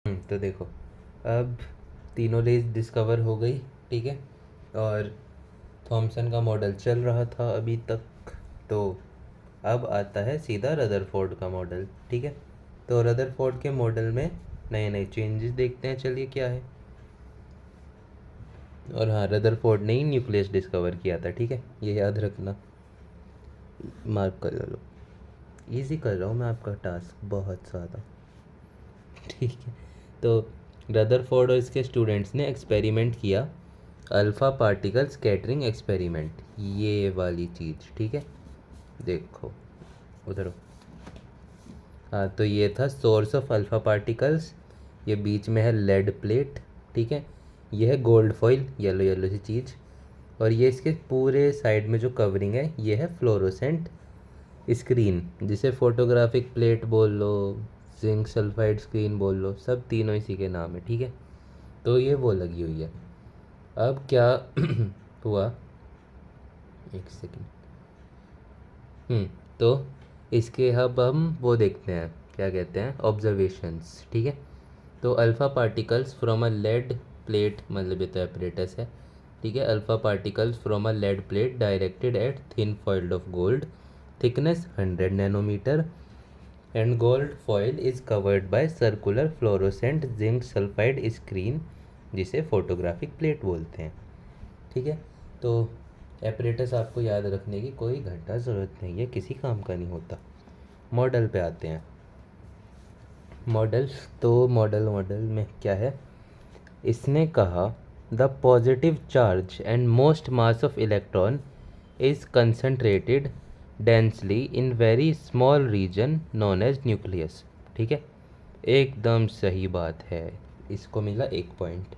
तो देखो, अब तीनों रेज डिस्कवर हो गई, ठीक है। और थॉमसन का मॉडल चल रहा था अभी तक। तो अब आता है सीधा रदरफोर्ड का मॉडल, ठीक है। तो रदरफोर्ड के मॉडल में नए नए चेंजेस देखते हैं, चलिए क्या है। और हाँ, रदरफोर्ड ने ही न्यूक्लियस डिस्कवर किया था, ठीक है, ये याद रखना। मार्क कर लो। इजी कर रहा हूँ मैं आपका टास्क बहुत ज़्यादा, ठीक है। तो रदरफोर्ड और इसके स्टूडेंट्स ने एक्सपेरिमेंट किया, अल्फ़ा पार्टिकल स्कैटरिंग एक्सपेरिमेंट, ये वाली चीज़, ठीक है। देखो उधर। हाँ, तो ये था सोर्स ऑफ अल्फ़ा पार्टिकल्स। ये बीच में है लेड प्लेट, ठीक है। ये है गोल्ड फॉइल, येलो येलो सी चीज़। और ये इसके पूरे साइड में जो कवरिंग है, ये है फ्लोरोसेंट स्क्रीन, जिसे फोटोग्राफिक प्लेट बोल लो, जिंक सल्फाइड स्क्रीन बोल लो, सब तीनों इसी के नाम है, ठीक है। तो ये वो लगी हुई है। अब क्या हुआ, एक सेकेंड। तो इसके अब हम वो देखते हैं, क्या कहते हैं, ऑब्जर्वेशंस, ठीक है। तो alpha particles from a lead plate, मतलब ये तो एपरेटस है, ठीक है। Alpha particles from a lead plate directed at thin foiled of gold, thickness 100 nanometre, and gold foil is covered by circular fluorescent zinc sulphide screen, जिसे photographic plate बोलते हैं, ठीक है। तो एपरेटस आपको याद रखने की कोई घंटा ज़रूरत नहीं है, किसी काम का नहीं होता। मॉडल पे आते हैं। मॉडल्स, तो मॉडल मॉडल में क्या है, इसने कहा the positive charge and most mass of electron is concentrated densely in very small region known as nucleus, ठीक है। एकदम सही बात है, इसको मिला 1 पॉइंट।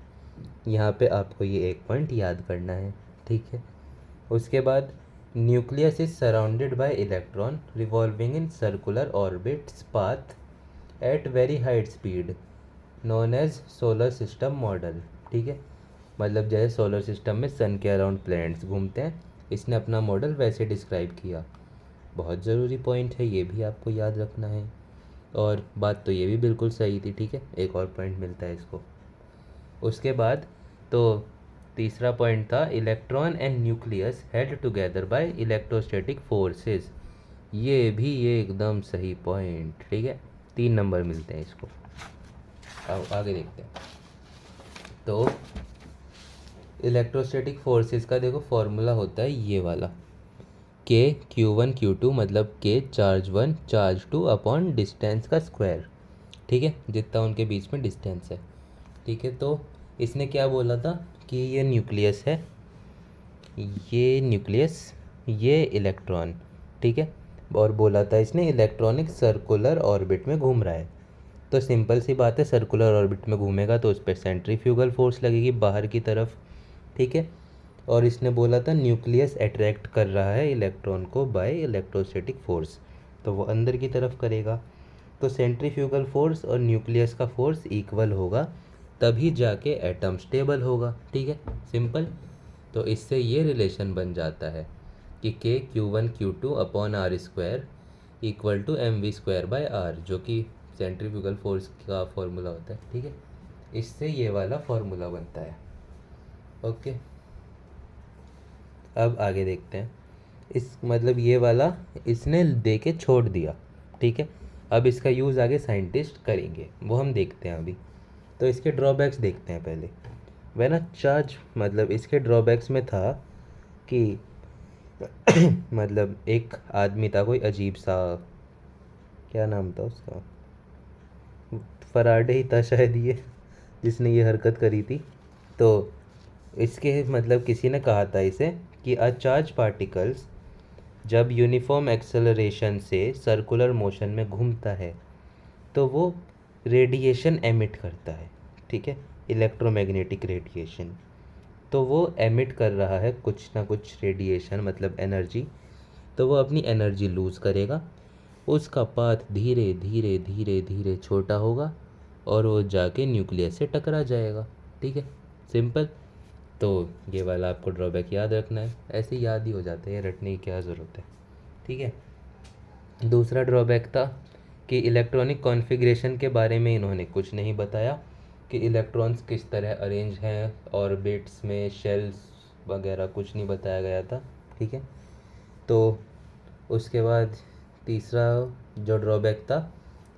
यहाँ पे आपको ये 1 पॉइंट याद करना है, ठीक है। उसके बाद nucleus is surrounded by electron revolving in circular orbits path at very high speed known as solar system model, ठीक है। मतलब जैसे सोलर सिस्टम में सन के अराउंड प्लैनेट्स घूमते हैं, इसने अपना मॉडल वैसे डिस्क्राइब किया। बहुत ज़रूरी पॉइंट है, ये भी आपको याद रखना है। और बात तो ये भी बिल्कुल सही थी, ठीक है, एक और पॉइंट मिलता है इसको। उसके बाद तो तीसरा पॉइंट था electron and nucleus held together by electrostatic forces, ये एकदम सही पॉइंट, ठीक है। 3 नंबर मिलते हैं इसको। आओ आगे देखते हैं। तो इलेक्ट्रोस्टैटिक फोर्सेस का देखो फॉर्मूला होता है ये वाला, के Q1 Q2, मतलब के चार्ज 1 चार्ज 2 अपॉन डिस्टेंस का स्क्वायर, ठीक है, जितना उनके बीच में डिस्टेंस है, ठीक है। तो इसने क्या बोला था कि ये न्यूक्लियस है, ये न्यूक्लियस, ये इलेक्ट्रॉन, ठीक है। और बोला था इसने इलेक्ट्रॉनिक सर्कुलर ऑर्बिट में घूम रहा है। तो सिंपल सी बात है, सर्कुलर ऑर्बिट में घूमेगा तो उस पर सेंट्रीफ्यूगल फोर्स लगेगी बाहर की तरफ, ठीक है। और इसने बोला था न्यूक्लियस अट्रैक्ट कर रहा है इलेक्ट्रॉन को बाय इलेक्ट्रोस्टैटिक फोर्स, तो वो अंदर की तरफ करेगा। तो सेंट्रीफ्यूगल फोर्स और न्यूक्लियस का फोर्स इक्वल होगा, तभी जाके एटम स्टेबल होगा, ठीक है, सिंपल। तो इससे ये रिलेशन बन जाता है कि के Q1 Q2 upon r square equal to mv² by r, जो कि सेंट्रीफ्यूगल फोर्स का फॉर्मूला होता है, ठीक है। इससे ये वाला फॉर्मूला बनता है, ओके। अब आगे देखते हैं। इस मतलब ये वाला इसने दे के छोड़ दिया, ठीक है। अब इसका यूज़ आगे साइंटिस्ट करेंगे, वो हम देखते हैं अभी। तो इसके ड्रॉबैक्स देखते हैं पहले। वह ना चार्ज, मतलब इसके ड्रॉबैक्स में था कि मतलब एक आदमी था, कोई अजीब सा, क्या नाम था उसका, फराडे ही था शायद ये, जिसने ये हरकत करी थी। तो इसके मतलब किसी ने कहा था इसे कि अ चार्ज पार्टिकल्स जब यूनिफॉर्म एक्सेलरेशन से सर्कुलर मोशन में घूमता है तो वो रेडिएशन एमिट करता है, ठीक है, इलेक्ट्रोमैग्नेटिक रेडिएशन। तो वो एमिट कर रहा है कुछ ना कुछ रेडिएशन, मतलब एनर्जी। तो वो अपनी एनर्जी लूज़ करेगा, उसका पाथ धीरे धीरे धीरे धीरे छोटा होगा और वो जाके न्यूक्लियस से टकरा जाएगा, ठीक है, सिंपल। तो ये वाला आपको ड्रॉबैक याद रखना है, ऐसे याद ही हो जाता है, रटने की क्या ज़रूरत है, ठीक है। दूसरा ड्रॉबैक था कि इलेक्ट्रॉनिक कॉन्फ़िगरेशन के बारे में इन्होंने कुछ नहीं बताया कि इलेक्ट्रॉन्स किस तरह अरेंज हैं, ऑर्बिट्स में शेल्स वगैरह कुछ नहीं बताया गया था। ठीक है, तो उसके बाद तीसरा जो ड्रॉबैक था,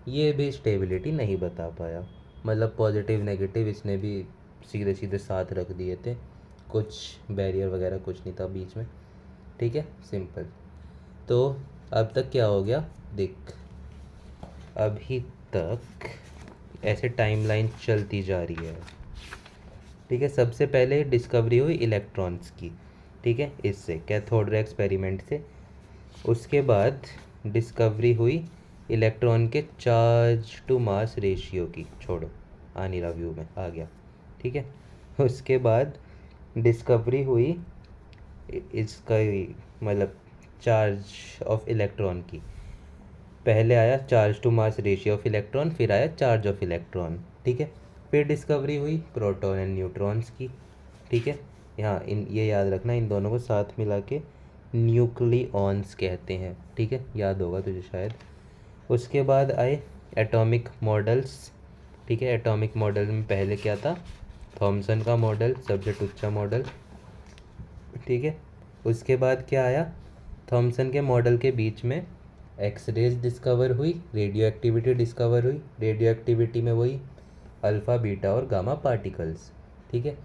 ये भी स्टेबिलिटी नहीं बता पाया, मतलब पॉजिटिव नेगेटिव इसने भी सीधे सीधे साथ रख दिए थे, कुछ बैरियर वगैरह कुछ नहीं था बीच में। ठीक है, सिंपल। तो अब तक क्या हो गया देख, अभी तक ऐसे टाइमलाइन चलती जा रही है। ठीक है, सबसे पहले डिस्कवरी हुई इलेक्ट्रॉन्स की, ठीक है, इससे कैथोड रे एक्सपेरिमेंट से। उसके बाद डिस्कवरी हुई इलेक्ट्रॉन के चार्ज टू मास रेशियो की, छोड़ो आ नहीं रहा व्यू में, आ गया। ठीक है, उसके बाद डिस्कवरी हुई इसका मतलब चार्ज ऑफ इलेक्ट्रॉन की। पहले आया charge to mass ratio of electron, फिर आया चार्ज ऑफ इलेक्ट्रॉन। ठीक है, फिर डिस्कवरी हुई प्रोटॉन एंड न्यूट्रॉन्स की। ठीक है, यहाँ ये याद रखना, इन दोनों को साथ मिला के न्यूक्लियॉन्स कहते हैं। ठीक है, याद होगा तुझे शायद। उसके बाद आए एटॉमिक मॉडल्स। ठीक है, एटॉमिक मॉडल में पहले क्या था, थॉमसन का मॉडल, सबसे टुच्चा मॉडल। ठीक है, उसके बाद क्या आया, थॉमसन के मॉडल के बीच में एक्स रेज डिस्कवर हुई, रेडियो एक्टिविटी डिस्कवर हुई। रेडियो एक्टिविटी में वही अल्फ़ा बीटा और गामा पार्टिकल्स। ठीक है,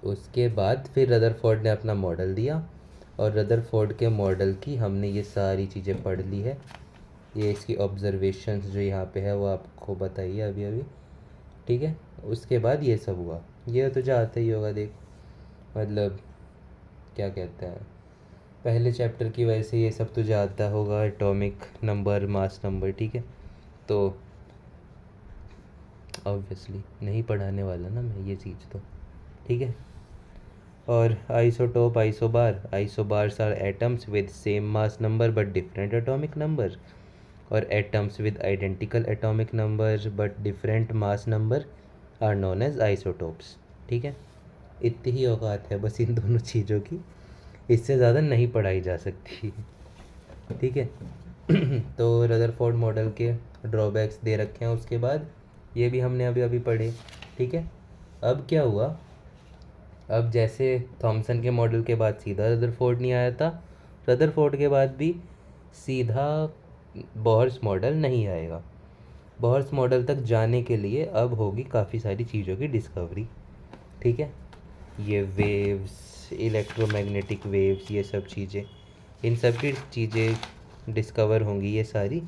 उसके बाद फिर रदरफोर्ड ने अपना मॉडल दिया, और रदरफोर्ड के मॉडल की हमने ये सारी चीज़ें पढ़ ली है। ये इसकी ऑब्जर्वेशंस जो यहाँ पे है वो आपको बताइए अभी अभी। ठीक है, उसके बाद ये सब हुआ, ये तुझे आता ही होगा देख, मतलब क्या कहते हैं, पहले चैप्टर की वजह से ये सब तुझे आता होगा, एटॉमिक नंबर, मास नंबर। ठीक है, तो ऑब्वियसली नहीं पढ़ाने वाला ना मैं ये चीज़ तो। ठीक है, और isotope, isobars are atoms with same mass number but different atomic number, और atoms with identical atomic number but different mass number are known as isotopes. ठीक है, इतनी ही औकात है बस इन दोनों चीज़ों की, इससे ज़्यादा नहीं पढ़ाई जा सकती। ठीक है, तो रदरफोर्ड मॉडल के ड्रॉबैक्स दे रखे हैं, उसके बाद ये भी हमने अभी अभी पढ़े। ठीक है, अब क्या हुआ, अब जैसे थॉमसन के मॉडल के बाद सीधा रदरफोर्ड नहीं आया था, रदरफोर्ड के बाद भी सीधा बोहर्स मॉडल नहीं आएगा। बोहर्स मॉडल तक जाने के लिए अब होगी काफ़ी सारी चीज़ों की डिस्कवरी। ठीक है, ये वेव्स, इलेक्ट्रोमैग्नेटिक वेव्स, ये सब चीज़ें, इन सब की चीज़ें डिस्कवर होंगी ये सारी,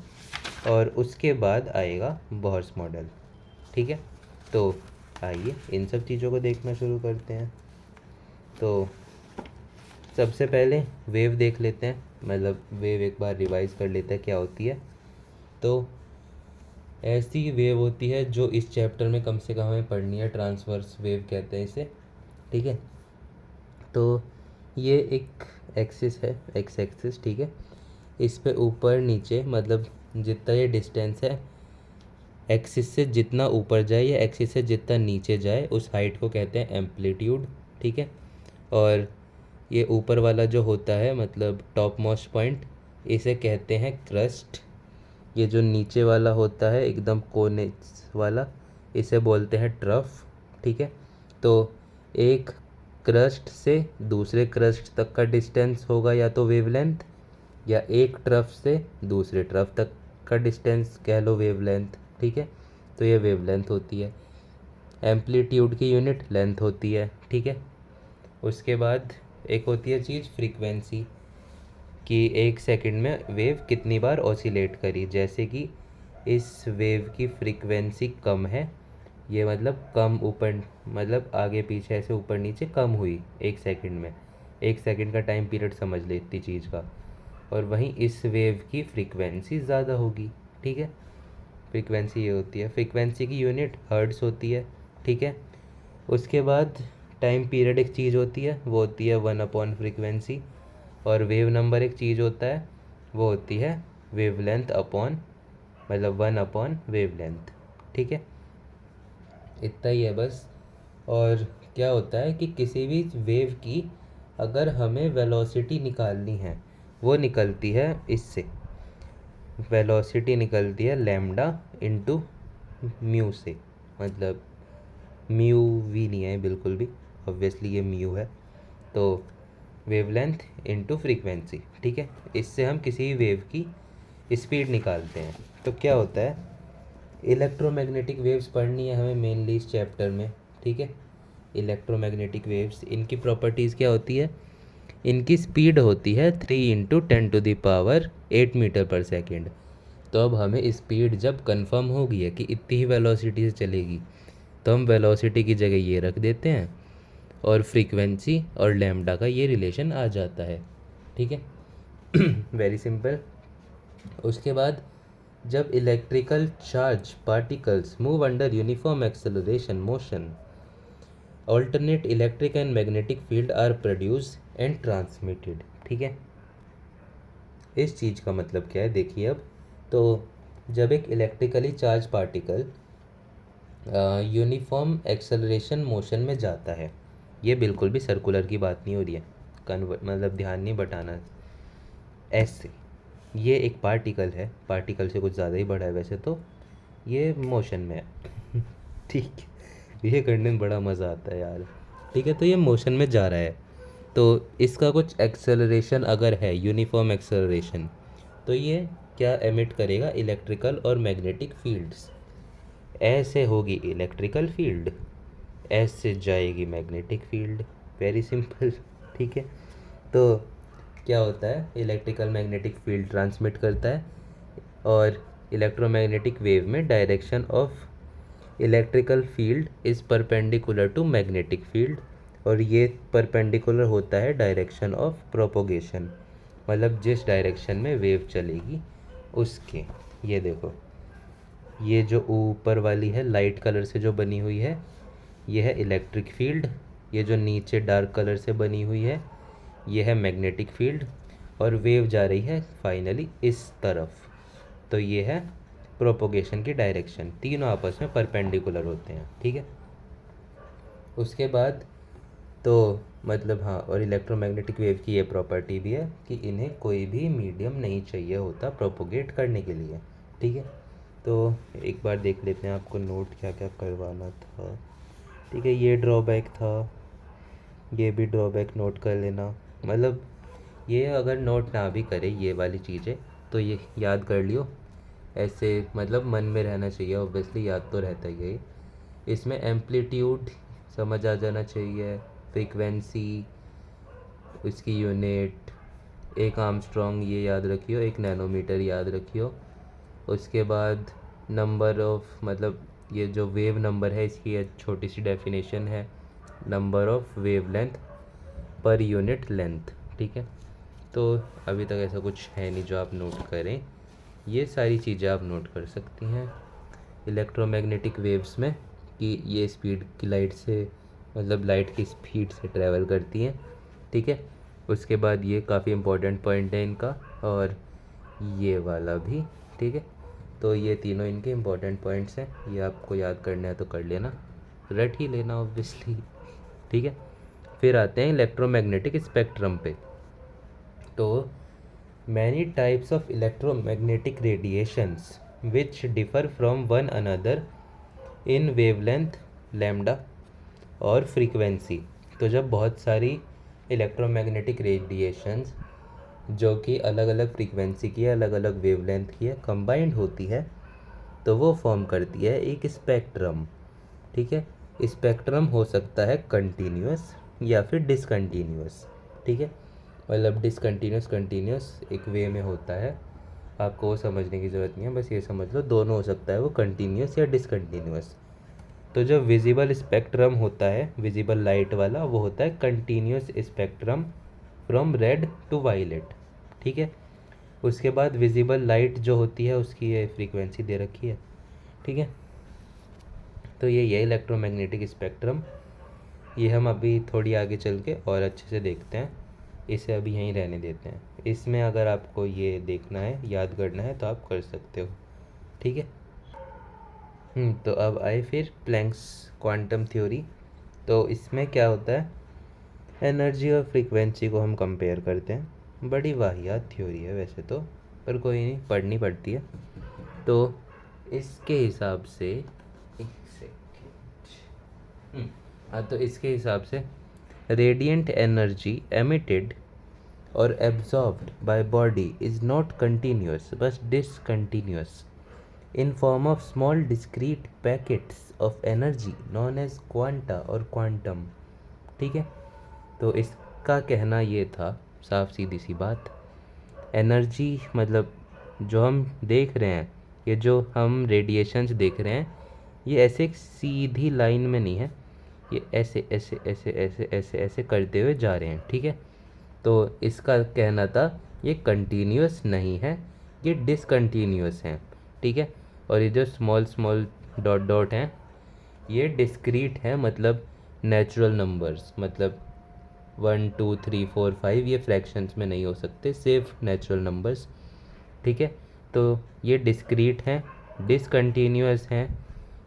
और उसके बाद आएगा बोहर्स मॉडल। ठीक है, तो आइए इन सब चीज़ों को देखना शुरू करते हैं। तो सबसे पहले वेव देख लेते हैं, मतलब वेव एक बार रिवाइज कर लेते हैं क्या होती है। तो ऐसी वेव होती है जो इस चैप्टर में कम से कम हमें पढ़नी है, ट्रांसवर्स वेव कहते हैं इसे। ठीक है, तो ये एक एक्सिस है, एक्स एक्सिस। ठीक है, इस पे ऊपर नीचे मतलब जितना ये डिस्टेंस है, एक्सिस से जितना ऊपर जाए या एक्सिस से जितना नीचे जाए उस हाइट को कहते हैं एम्पलीट्यूड। ठीक है, और ये ऊपर वाला जो होता है मतलब टॉप मोस्ट पॉइंट, इसे कहते हैं क्रस्ट। ये जो नीचे वाला होता है एकदम कोने वाला, इसे बोलते हैं ट्रफ। ठीक है, तो एक क्रस्ट से दूसरे क्रस्ट तक का डिस्टेंस होगा या तो वेवलेंथ, या एक ट्रफ से दूसरे ट्रफ तक का डिस्टेंस कह लो वेवलेंथ। ठीक है, तो ये वेवलेंथ होती है। एम्पलीट्यूड की यूनिट लेंथ होती है। ठीक है, उसके बाद एक होती है चीज़ फ्रीक्वेंसी, कि एक सेकंड में वेव कितनी बार ऑसिलेट करी, जैसे कि इस वेव की फ्रीक्वेंसी कम है, ये मतलब कम ऊपर, मतलब आगे पीछे ऐसे ऊपर नीचे कम हुई एक सेकंड में, एक सेकंड का टाइम पीरियड समझ ले इतनी चीज़ का, और वहीं इस वेव की फ्रीक्वेंसी ज़्यादा होगी। ठीक है, फ्रीक्वेंसी ये होती है, फ्रीक्वेंसी की यूनिट हर्ट्ज़ होती है। ठीक है, उसके बाद टाइम पीरियड एक चीज़ होती है, वो होती है 1/फ्रीक्वेंसी, और वेव नंबर एक चीज़ होता है, वो होती है वेवलेंथ अपॉन, मतलब 1/वेवलेंथ। ठीक है, इतना ही है बस। और क्या होता है कि किसी भी वेव की अगर हमें वेलोसिटी निकालनी है, वो निकलती है इससे, वेलोसिटी निकलती है लैम्डा इंटू म्यू से, मतलब म्यू वी नहीं है बिल्कुल भी, ऑब्वियसली ये म्यू है। तो वेवलेंथ इंटू फ्रीक्वेंसी, ठीक है। इससे हम किसी वेव की स्पीड निकालते हैं। तो क्या होता है, इलेक्ट्रोमैग्नेटिक वेव्स पढ़नी है हमें मेनली इस चैप्टर में, ठीक है। इलेक्ट्रोमैग्नेटिक वेव्स, इनकी प्रॉपर्टीज़ क्या होती है, इनकी स्पीड होती है 3 × 10⁸ मीटर पर सेकेंड। तो अब हमें स्पीड जब कंफर्म हो गई है कि इतनी ही वेलोसिटी से चलेगी, तो हम वेलोसिटी की जगह ये रख देते हैं और फ्रीक्वेंसी और लैम्डा का ये रिलेशन आ जाता है, ठीक है। Very simple. उसके बाद जब electrical charge particles move under uniform acceleration motion, alternate electric and magnetic field are produce and transmitted, ठीक है। इस चीज़ का मतलब क्या है देखिए अब। तो जब एक electrically charge particle uniform acceleration motion में जाता है, ये बिल्कुल भी सर्कुलर की बात नहीं हो रही है, कन्वर्ट मतलब ध्यान नहीं बटाना, ऐसे ये एक पार्टिकल है, पार्टिकल से कुछ ज़्यादा ही बड़ा है वैसे तो, ये मोशन में है। ठीक है, ये करने में बड़ा मज़ा आता है यार, ठीक है। तो ये मोशन में जा रहा है, तो इसका कुछ एक्सेलरेशन अगर है, यूनिफॉर्म एक्सेलरेशन, तो ये क्या एमिट करेगा, इलेक्ट्रिकल और मैग्नेटिक फील्ड्स। ऐसे होगी इलेक्ट्रिकल फील्ड, ऐसे जाएगी मैग्नेटिक फील्ड, वेरी सिंपल, ठीक है। तो क्या होता है, इलेक्ट्रिकल मैग्नेटिक फील्ड ट्रांसमिट करता है, और इलेक्ट्रोमैग्नेटिक वेव में direction of electrical field is perpendicular to magnetic field, और ये परपेंडिकुलर होता है डायरेक्शन ऑफ प्रोपोगेशन, मतलब जिस डायरेक्शन में वेव चलेगी उसके। ये देखो, ये जो ऊपर वाली है लाइट कलर से जो बनी हुई है, ये है इलेक्ट्रिक फील्ड, ये जो नीचे डार्क कलर से बनी हुई है, ये है मैग्नेटिक फील्ड, और वेव जा रही है फाइनली इस तरफ, तो ये है प्रोपोगेशन की डायरेक्शन। तीनों आपस में परपेंडिकुलर होते हैं, ठीक है। उसके बाद तो मतलब हाँ, और इलेक्ट्रोमैग्नेटिक वेव की ये प्रॉपर्टी भी है कि इन्हें कोई भी मीडियम नहीं चाहिए होता प्रोपोगेट करने के लिए, ठीक है। तो एक बार देख लेते हैं आपको नोट क्या क्या करवाना था, ठीक है। ये ड्रॉबैक था, ये भी ड्रॉबैक नोट कर लेना, मतलब ये अगर नोट ना भी करे ये वाली चीज़ें, तो ये याद कर लियो, ऐसे मतलब मन में रहना चाहिए, ऑब्वियसली याद तो रहता ही है। इसमें एम्पलीट्यूड समझ आ जाना चाहिए, फ्रीक्वेंसी, उसकी यूनिट, एक आर्मस्ट्रॉन्ग ये याद रखियो, एक नैनोमीटर याद रखियो। उसके बाद नंबर ऑफ, मतलब ये जो वेव नंबर है इसकी एक छोटी सी डेफिनेशन है, number of wave length per unit length, ठीक है। तो अभी तक ऐसा कुछ है नहीं जो आप नोट करें, ये सारी चीज़ें आप नोट कर सकती हैं इलेक्ट्रोमैग्नेटिक वेव्स में, कि ये स्पीड की लाइट से, मतलब लाइट की स्पीड से ट्रैवल करती हैं, ठीक है। उसके बाद ये काफ़ी इम्पोर्टेंट पॉइंट है इनका, और ये वाला भी, ठीक है। तो ये तीनों इनके इम्पोर्टेंट पॉइंट्स हैं, ये आपको याद करना है तो कर लेना, रट ही लेना ऑब्वियसली, ठीक है। फिर आते हैं इलेक्ट्रोमैग्नेटिक स्पेक्ट्रम पे। तो many types of electromagnetic radiations which differ from one another in wavelength, lambda और फ्रीक्वेंसी। तो जब बहुत सारी इलेक्ट्रोमैग्नेटिक रेडिएशंस जो कि अलग अलग फ्रीक्वेंसी की है, अलग अलग वेवलेंथ की है, कंबाइंड होती है, तो वो फॉर्म करती है एक स्पेक्ट्रम, ठीक है। स्पेक्ट्रम हो सकता है कंटिन्यूस या फिर डिसकंटिन्यूस, ठीक है। मतलब डिसकंटिन्यूस कंटिन्यूस एक वे में होता है, आपको वो समझने की ज़रूरत नहीं है, बस ये समझ लो दोनों हो सकता है वो कंटिन्यूस या डिसकंटिन्यूस। तो जो विजिबल स्पेक्ट्रम होता है, विजिबल लाइट वाला, वो होता है continuous spectrum from red to violet, ठीक है। उसके बाद विजिबल लाइट जो होती है उसकी ये फ्रीक्वेंसी दे रखी है, ठीक है। तो ये इलेक्ट्रोमैग्नेटिक स्पेक्ट्रम, ये हम अभी थोड़ी आगे चल के और अच्छे से देखते हैं, इसे अभी यहीं रहने देते हैं। इसमें अगर आपको ये देखना है, याद करना है, तो आप कर सकते हो, ठीक है। तो अब आए फिर प्लैंक्स क्वांटम थ्योरी। तो इसमें क्या होता है, एनर्जी और फ्रीक्वेंसी को हम कंपेयर करते हैं, बड़ी वाहियात थ्योरी है वैसे तो, पर कोई नहीं, पढ़नी पड़ती है। तो इसके हिसाब से एक सेकेंड, हाँ, तो इसके हिसाब से रेडिएंट एनर्जी एमिटेड और absorbed by body is not continuous but discontinuous in form of small discrete packets of energy known as quanta और क्वांटम। ठीक है, तो इसका कहना ये था, साफ सीधी सी बात, एनर्जी मतलब जो हम देख रहे हैं, ये जो हम रेडिएशंस देख रहे हैं, ये ऐसे एक सीधी लाइन में नहीं है, ये ऐसे ऐसे ऐसे ऐसे ऐसे ऐसे करते हुए जा रहे हैं। ठीक है, तो इसका कहना था ये कंटिन्यूअस नहीं है, ये डिसकंटिन्यूअस हैं। ठीक है, और ये जो स्मॉल स्मॉल डॉट डॉट हैं ये डिस्क्रीट हैं, मतलब नेचुरल नंबर्स, मतलब 1 2 3 4 5 ये फ्रैक्शंस में नहीं हो सकते, सिर्फ नेचुरल नंबर्स। ठीक है, तो ये डिस्क्रीट हैं, डिसकंटिन्यूअस हैं,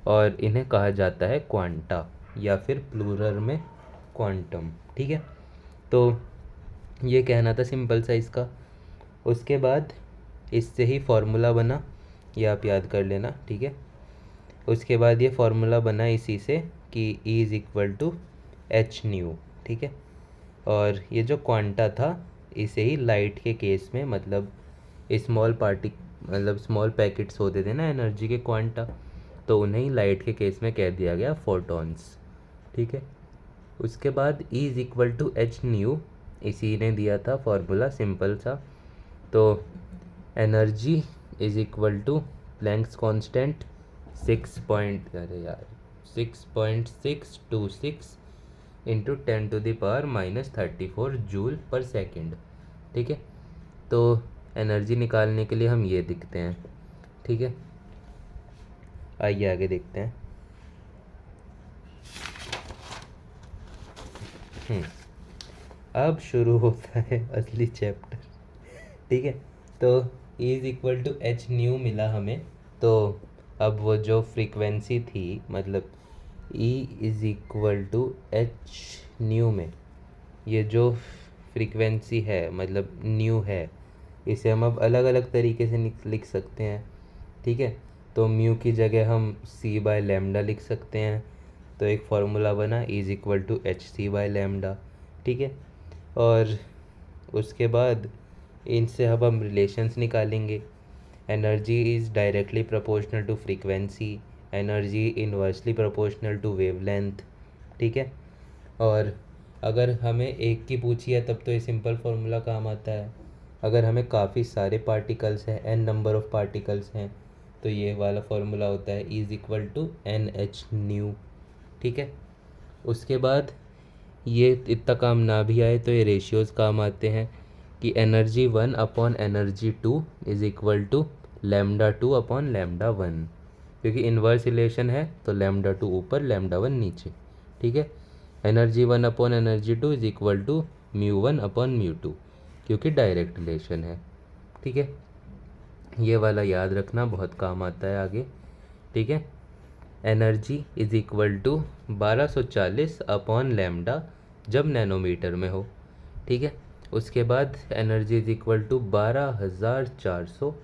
और इन्हें कहा जाता है क्वांटा या फिर प्लूरल में क्वांटम। ठीक है, तो ये कहना था सिंपल सा इसका। उसके बाद इससे ही फॉर्मूला बना, ये आप याद कर लेना। ठीक है, उसके बाद ये फार्मूला बना इसी से कि E is equal to H nu. ठीक है, और ये जो क्वांटा था इसे ही लाइट के केस में, मतलब स्मॉल मतलब स्मॉल पैकेट्स होते थे ना एनर्जी के क्वांटा, तो उन्हें ही लाइट के केस में कह दिया गया फोटॉन्स। ठीक है, उसके बाद E is equal to H nu, इसी ने दिया था फॉर्मूला सिंपल सा। तो energy is equal to Planck's constant 6.626 into 10⁻⁻34 joule per second. ठीक है, तो एनर्जी निकालने के लिए हम ये दिखते हैं। ठीक है, आइए आगे देखते हैं। अब शुरू होता है असली चैप्टर। ठीक है, तो E is equal to H nu मिला हमें। तो अब वो जो फ्रीक्वेंसी थी, मतलब E is equal to H nu में ये जो फ्रीक्वेंसी है, मतलब न्यू है, इसे हम अब अलग अलग तरीके से लिख सकते हैं। ठीक है, तो म्यू की जगह हम C बाय लैम्डा लिख सकते हैं। तो एक फार्मूला बना E is equal to h c by lambda. ठीक है, और उसके बाद इनसे अब हम रिलेशंस निकालेंगे। Energy is directly proportional to frequency, energy inversely proportional to wavelength. ठीक है, और अगर हमें एक की पूछी है तब तो ये सिंपल फार्मूला काम आता है। अगर हमें काफ़ी सारे पार्टिकल्स हैं, n नंबर ऑफ पार्टिकल्स हैं, तो ये वाला फार्मूला होता है E is equal to n h nu. ठीक है, उसके बाद ये इतना काम ना भी आए तो ये रेशियोज़ काम आते हैं कि energy 1 upon energy 2 is equal to lambda 2 upon lambda 1, क्योंकि इन्वर्स रिलेशन है तो लैम्डा 2 ऊपर लैम्डा 1 नीचे। ठीक है, energy 1 upon energy 2 is equal to mu 1 upon mu 2, क्योंकि डायरेक्ट रिलेशन है। ठीक है, ये वाला याद रखना, बहुत काम आता है आगे। ठीक है, energy is equal to 1240 upon lambda जब नैनोमीटर में हो। ठीक है, उसके बाद एनर्जी इज़ इक्वल टू 12400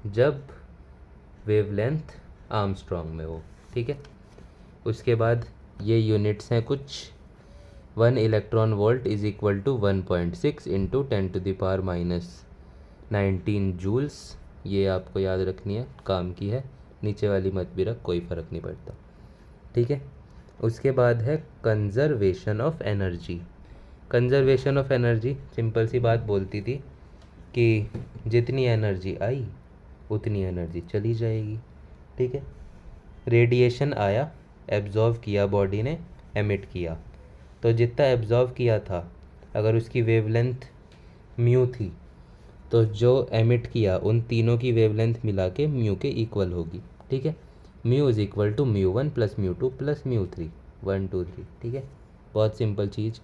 जब वेवलेंथ आर्मस्ट्रॉन्ग में हो। ठीक है, उसके बाद ये यूनिट्स हैं कुछ। 1 electron volt is equal to 1.6 into 10⁻⁹ joules. ये आपको याद रखनी है, काम की है, नीचे वाली मत भी रख, कोई फ़र्क नहीं पड़ता। ठीक है, उसके बाद है conservation of energy. Conservation of energy simple सी बात बोलती थी कि जितनी एनर्जी आई उतनी एनर्जी चली जाएगी। ठीक है, रेडिएशन आया, एब्जॉर्व किया बॉडी ने, एमिट किया, तो जितना एब्जॉर्व किया था अगर उसकी वेवलेंथ म्यू थी तो जो एमिट किया उन तीनों की वेवलेंथ मिला के म्यू के इक्वल होगी। ठीक है, mu is equal to mu 1 plus mu 2 plus mu 3, 1 2 3। ठीक है, बहुत सिंपल चीज़।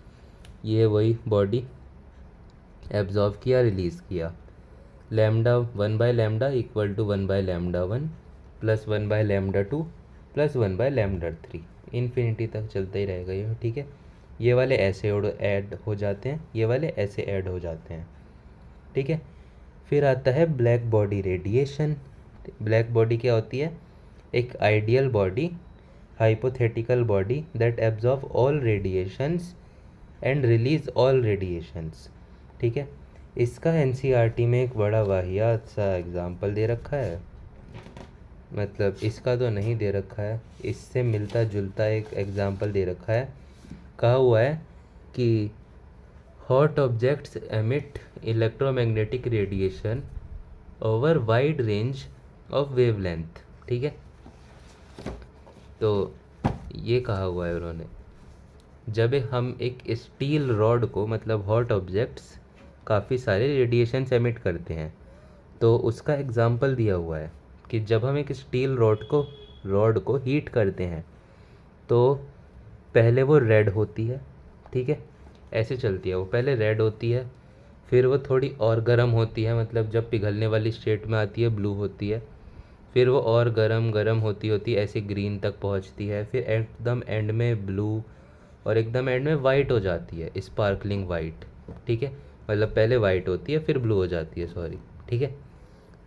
ये वही बॉडी एब्जॉर्व किया, रिलीज़ किया, lambda 1 by lambda equal to 1 by lambda 1 plus 1 by lambda 2 plus 1 by lambda 3, infinity तक चलता ही रहेगा ये। ठीक है, ये वाले ऐसे ऐड हो जाते हैं, ये वाले ऐसे ऐड हो जाते हैं। ठीक है, फिर आता है black body radiation. Black body क्या होती है? एक ideal body, hypothetical body that absorb all radiations and release all radiations. ठीक है, इसका एनसीईआरटी में एक बड़ा वाहियात सा एग्जाम्पल दे रखा है, मतलब इसका तो नहीं दे रखा है, इससे मिलता जुलता एक एग्जाम्पल दे रखा है। कहा हुआ है कि hot objects emit electromagnetic radiation over wide range of wavelength. ठीक है, तो ये कहा हुआ है उन्होंने, जब हम एक स्टील रॉड को, मतलब हॉट ऑब्जेक्ट्स काफ़ी सारे रेडिएशंस एमिट करते हैं, तो उसका एग्जाम्पल दिया हुआ है कि जब हम एक स्टील रॉड को हीट करते हैं तो पहले वो रेड होती है। ठीक है, ऐसे चलती है, वो पहले रेड होती है, फिर वो थोड़ी और गर्म होती है, मतलब जब पिघलने वाली स्टेट में आती है ब्लू होती है, फिर वो और गर्म गर्म होती होती ऐसे ग्रीन तक पहुंचती है, फिर एकदम एंड में ब्लू, और एकदम एंड में वाइट हो जाती है, स्पार्कलिंग वाइट। ठीक है, मतलब पहले वाइट होती है फिर ब्लू हो जाती है, सॉरी। ठीक है,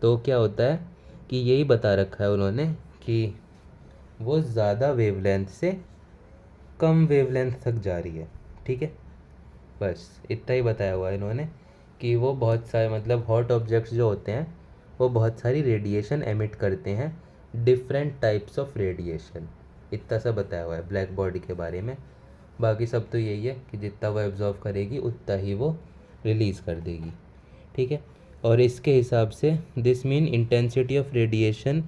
तो क्या होता है कि यही बता रखा है उन्होंने कि वो ज़्यादा वेवलेंथ से कम वेवलेंथ तक जा रही है। ठीक है, बस इतना ही बताया हुआ है इन्होंने कि वो बहुत सारे, मतलब हॉट ऑब्जेक्ट्स जो होते हैं वो बहुत सारी रेडिएशन एमिट करते हैं, डिफरेंट टाइप्स ऑफ रेडिएशन। इतना सा बताया हुआ है ब्लैक बॉडी के बारे में। बाकी सब तो यही है कि जितना वो एब्जॉर्व करेगी उतना ही वो रिलीज़ कर देगी। ठीक है, और इसके हिसाब से this mean intensity of radiation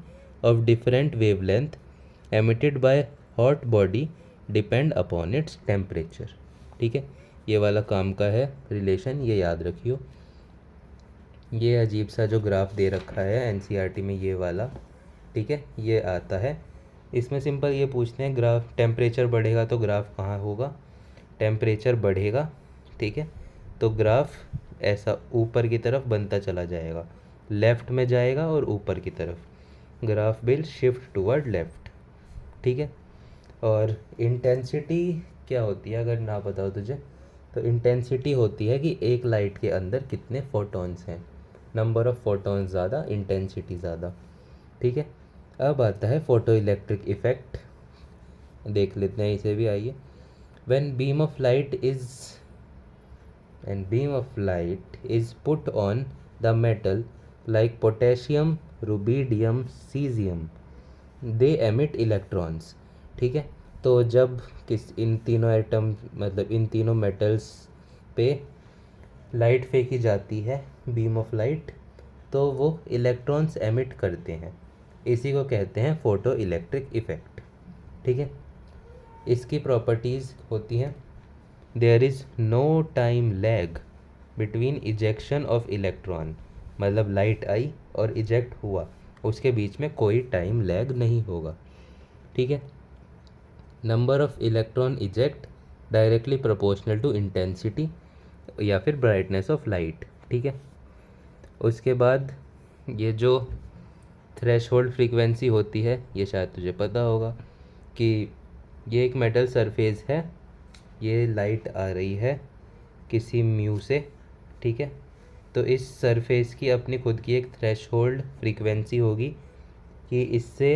of different wavelength emitted by hot body depend upon its temperature. ठीक है, ये वाला काम का है रिलेशन, ये याद रखियो। ये अजीब सा जो ग्राफ दे रखा है एनसीईआरटी में ये वाला, ठीक है, ये आता है। इसमें सिंपल ये पूछते हैं, ग्राफ टेम्परेचर बढ़ेगा तो ग्राफ कहाँ होगा? टेम्परेचर बढ़ेगा, ठीक है, तो ग्राफ ऐसा ऊपर की तरफ बनता चला जाएगा, लेफ़्ट में जाएगा और ऊपर की तरफ graph will shift toward left. ठीक है, और इंटेंसिटी क्या होती है अगर ना पता हो तुझे? तो इंटेंसिटी होती है कि एक लाइट के अंदर कितने फोटॉन्स हैं, नंबर ऑफ फोटॉन्स ज़्यादा, इंटेंसिटी ज़्यादा। ठीक है, अब आता है फोटो इलेक्ट्रिक इफेक्ट, देख लेते हैं इसे भी, आइए। When beam of light is put on the metal like potassium, rubidium, caesium, they emit electrons. ठीक है, तो जब इन तीनों एटम, मतलब इन तीनों मेटल्स पे लाइट फेंकी जाती है, बीम ऑफ लाइट, तो वो इलेक्ट्रॉन्स एमिट करते हैं, इसी को कहते हैं फोटो इलेक्ट्रिक इफेक्ट। ठीक है, इसकी प्रॉपर्टीज़ होती हैं, there is no time lag between ejection of electron, मतलब लाइट आई और इजेक्ट हुआ, उसके बीच में कोई टाइम लैग नहीं होगा। ठीक है, number of electron eject directly proportional to intensity या फिर ब्राइटनेस ऑफ लाइट। ठीक है, उसके बाद ये जो थ्रेशोल्ड फ्रीक्वेंसी होती है, ये शायद तुझे पता होगा कि ये एक मेटल सरफेस है, ये लाइट आ रही है किसी म्यू से। ठीक है, तो इस सरफेस की अपनी खुद की एक थ्रेशोल्ड फ्रीक्वेंसी होगी कि इससे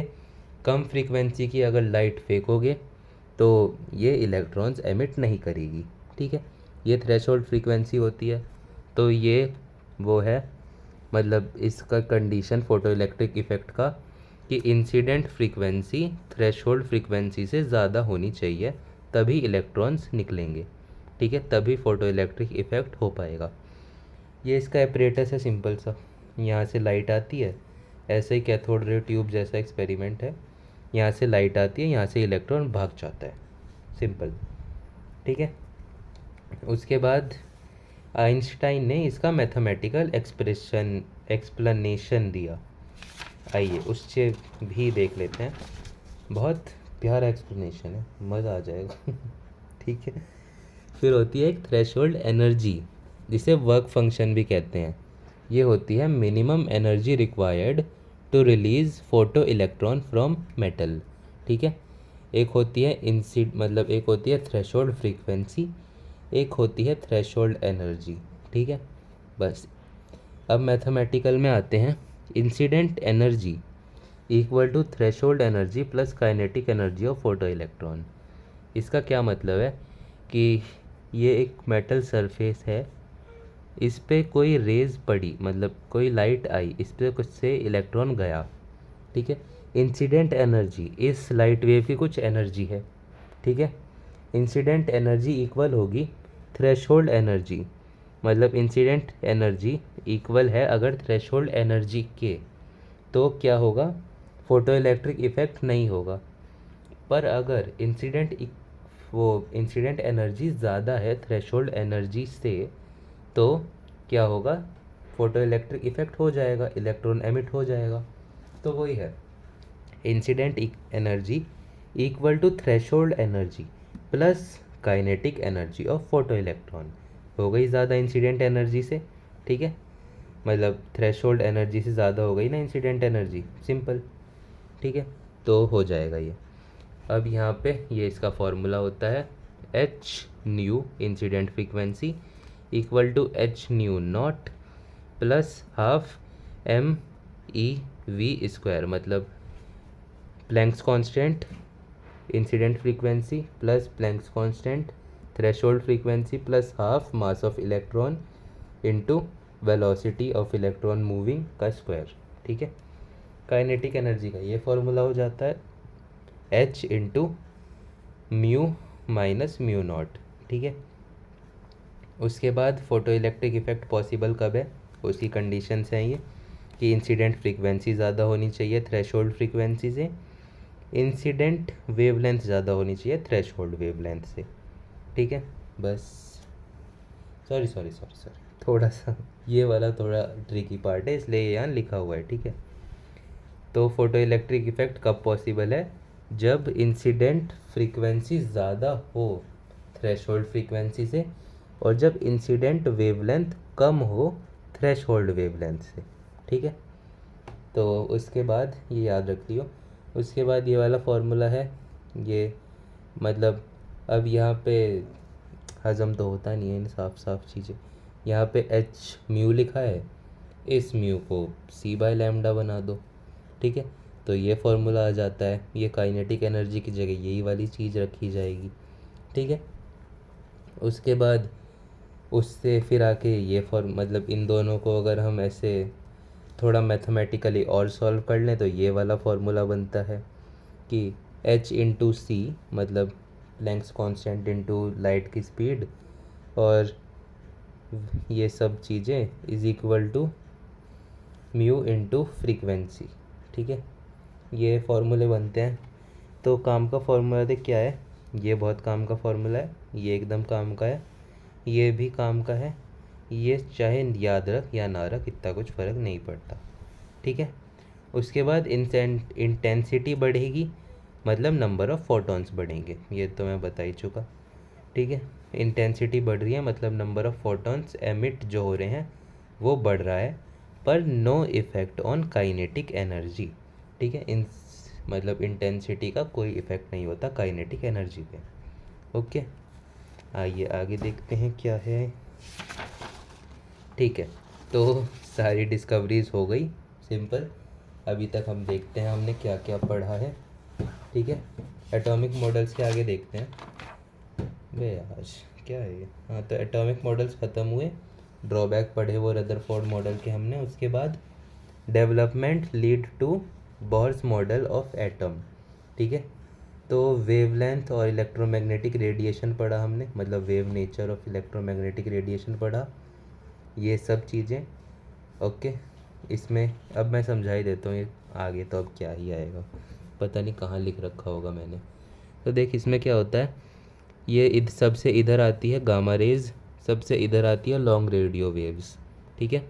कम फ्रीक्वेंसी की अगर लाइट फेंकोगे तो ये इलेक्ट्रॉन्स एमिट नहीं करेगी। ठीक है, ये थ्रेशोल्ड फ्रीक्वेंसी होती है, तो ये वो है, मतलब इसका कंडीशन फोटो इलेक्ट्रिक इफेक्ट का कि इंसिडेंट फ्रीक्वेंसी थ्रेशोल्ड फ्रीक्वेंसी से ज़्यादा होनी चाहिए, तभी इलेक्ट्रॉन्स निकलेंगे। ठीक है, तभी फोटो इलेक्ट्रिक इफेक्ट हो पाएगा। ये इसका एपरेटस है सिंपल सा, यहाँ से लाइट आती है, ऐसे ही कैथोड रे ट्यूब जैसा एक्सपेरिमेंट है, यहाँ से लाइट आती है, यहाँ से इलेक्ट्रॉन भाग जाता है, सिंपल। ठीक है, उसके बाद आइंस्टाइन ने इसका मैथमेटिकल एक्सप्लेनेशन दिया, आइए उससे भी देख लेते हैं। बहुत प्यारा एक्सप्लेनेशन है, मज़ा आ जाएगा। ठीक है, फिर होती है एक थ्रेशोल्ड एनर्जी, जिसे वर्क फंक्शन भी कहते हैं। ये होती है minimum energy required to release photo electron from metal. ठीक है, एक होती है मतलब एक होती है थ्रेशोल्ड फ्रीक्वेंसी, एक होती है थ्रेशोल्ड एनर्जी। ठीक है, बस अब मैथमेटिकल में आते हैं। Incident energy equal to threshold energy plus kinetic energy of photo electron. इसका क्या मतलब है कि ये एक मेटल सरफेस है, इस पे कोई रेज पड़ी, मतलब कोई लाइट आई, इस पे कुछ से इलेक्ट्रॉन गया, ठीक है। इंसिडेंट एनर्जी इस लाइट वेव की कुछ एनर्जी है, ठीक है। इंसिडेंट एनर्जी इक्वल होगी थ्रेशोल्ड एनर्जी, मतलब इंसिडेंट एनर्जी इक्वल है अगर थ्रेशोल्ड एनर्जी के, तो क्या होगा, फोटो इलेक्ट्रिक इफेक्ट नहीं होगा। पर अगर इंसिडेंट एनर्जी ज़्यादा है थ्रेशोल्ड एनर्जी से, तो क्या होगा, फोटो इलेक्ट्रिक इफेक्ट हो जाएगा, इलेक्ट्रॉन एमिट हो जाएगा। तो वही है, incident energy equal to threshold energy plus kinetic energy of photo electron. हो गई ज़्यादा इंसिडेंट एनर्जी से, ठीक है, मतलब थ्रेशोल्ड एनर्जी से ज़्यादा हो गई ना इंसिडेंट एनर्जी, सिंपल, ठीक है। तो हो जाएगा ये। अब यहाँ पे ये इसका फॉर्मूला होता है H nu incident frequency equal to H nu naught plus half M E V square, मतलब Planck's constant incident frequency plus Planck's constant threshold frequency plus half mass of electron into velocity of electron moving का square, ठीक है। Kinetic energy का ये formula हो जाता है H into mu minus mu naught, ठीक है। उसके बाद फोटो इलेक्ट्रिक इफेक्ट पॉसिबल कब है, उसकी कंडीशंस हैं ये कि इंसिडेंट फ्रीक्वेंसी ज़्यादा होनी चाहिए थ्रेशोल्ड फ्रीक्वेंसी से, इंसिडेंट वेवलेंथ ज़्यादा होनी चाहिए थ्रेशोल्ड वेवलेंथ से, ठीक है। बस, सॉरी सॉरी सॉरी सॉरी, थोड़ा सा ये वाला थोड़ा ट्रिकी पार्ट है, इसलिए यहाँ लिखा हुआ है, ठीक है। तो फोटो इलेक्ट्रिक इफेक्ट कब पॉसिबल है, जब इंसिडेंट फ्रीक्वेंसी ज़्यादा हो थ्रेशोल्ड फ्रीक्वेंसी से, और जब इंसिडेंट वेवलेंथ कम हो थ्रेशोल्ड वेवलेंथ से, ठीक है। तो उसके बाद ये याद रख लियो। उसके बाद ये वाला फॉर्मूला है ये, मतलब अब यहाँ पे हजम तो होता नहीं है इन साफ साफ चीज़ें। यहाँ पे एच म्यू लिखा है, इस म्यू को सी बाय लैम्डा बना दो, ठीक है। तो ये फॉर्मूला आ जाता है, ये काइनेटिक एनर्जी की जगह यही वाली चीज़ रखी जाएगी, ठीक है। उसके बाद उससे फिर आके ये फॉर्म, मतलब इन दोनों को अगर हम ऐसे थोड़ा मैथमेटिकली और सॉल्व कर लें तो ये वाला फॉर्मूला बनता है कि एच इंटू सी, मतलब प्लैंक्स कांस्टेंट इंटू लाइट की स्पीड और ये सब चीज़ें is equal to mu into frequency, ठीक है। ये फार्मूले बनते हैं। तो काम का फार्मूला देख क्या है, ये बहुत काम का फार्मूला है, ये एकदम काम का है, ये भी काम का है, ये चाहे याद रख या ना रख इतना कुछ फ़र्क नहीं पड़ता, ठीक है। उसके बाद इंटेंसिटी बढ़ेगी, मतलब नंबर ऑफ़ फोटॉन्स बढ़ेंगे, ये तो मैं बता ही चुका, ठीक है। इंटेंसिटी बढ़ रही है मतलब नंबर ऑफ़ फोटॉन्स एमिट जो हो रहे हैं वो बढ़ रहा है, पर no effect on kinetic energy, ठीक है। इन मतलब इंटेंसिटी का कोई इफ़ेक्ट नहीं होता काइनेटिक एनर्जी पे, ओके। आइए आगे देखते हैं क्या है, ठीक है। तो सारी डिस्कवरीज हो गई, सिंपल। अभी तक हम देखते हैं हमने क्या क्या पढ़ा है, ठीक है। एटॉमिक मॉडल्स के आगे देखते हैं। वे यार क्या है ये, हाँ तो एटॉमिक मॉडल्स ख़त्म हुए, ड्रॉबैक पढ़े वो रदरफोर्ड मॉडल के हमने। उसके बाद development lead to Bohr's model of atom, ठीक है। तो वेवलेंथ और इलेक्ट्रोमैग्नेटिक रेडिएशन पढ़ा हमने, मतलब wave nature of electromagnetic radiation पढ़ा, ये सब चीज़ें, ओके। इसमें अब मैं समझा ही देता हूँ, ये आगे तो अब क्या ही आएगा, पता नहीं कहाँ लिख रखा होगा मैंने। तो देख इसमें क्या होता है, ये सबसे इधर आती है गामा रेज, सबसे इधर आती है लॉन्ग रेडियो वेव्स, ठीक है।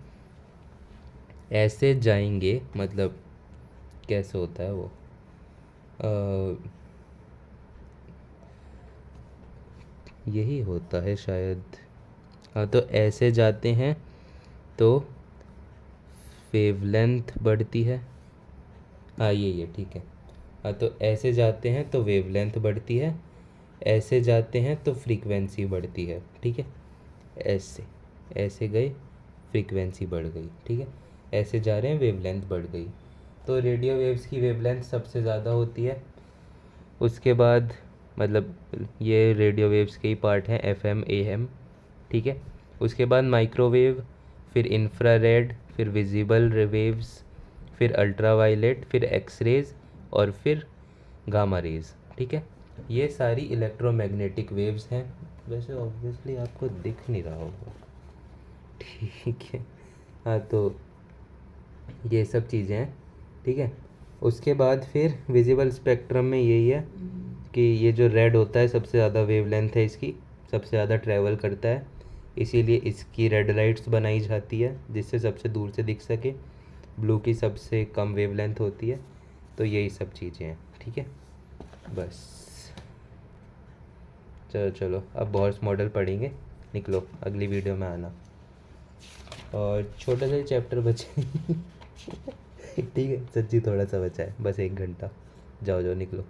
ऐसे जाएंगे, मतलब कैसे होता है वो, यही होता है शायद, हाँ तो ऐसे जाते हैं तो वेवलेंथ बढ़ती है, हाँ ये ठीक है। हाँ तो ऐसे जाते हैं तो वेवलेंथ बढ़ती है, ऐसे जाते हैं तो फ्रीक्वेंसी बढ़ती है, ठीक है। ऐसे ऐसे गए, फ्रीक्वेंसी बढ़ गई, ठीक है। ऐसे जा रहे हैं, वेवलेंथ बढ़ गई। तो रेडियो वेव्स की वेवलेंथ सबसे ज़्यादा होती है। उसके बाद मतलब ये रेडियो वेव्स के ही पार्ट हैं, एफएम एएम, ठीक है। उसके बाद माइक्रोवेव, फिर इंफ्रारेड, फिर विजिबल वेव्स, फिर अल्ट्रावायलेट, फिर एक्सरेज और फिर गामा रेज, ठीक है। ये सारी इलेक्ट्रोमैग्नेटिक वेव्स हैं। वैसे ऑब्वियसली आपको दिख नहीं रहा होगा, ठीक है। हाँ, तो ये सब चीज़ें हैं, ठीक है। उसके बाद फिर विजिबल स्पेक्ट्रम में यही है कि ये जो रेड होता है सबसे ज़्यादा वेवलेंथ है इसकी, सबसे ज़्यादा ट्रैवल करता है, इसीलिए इसकी रेड लाइट्स बनाई जाती है जिससे सबसे दूर से दिख सके। ब्लू की सबसे कम वेवलेंथ होती है। तो यही सब चीज़ें हैं, ठीक है। बस चलो चलो, अब बॉर्स मॉडल पढ़ेंगे, निकलो अगली वीडियो में आना। और छोटा सा चैप्टर बचे ठीक है, सच्ची थोड़ा सा बचा है, बस 1 घंटा। जाओ जाओ निकलो।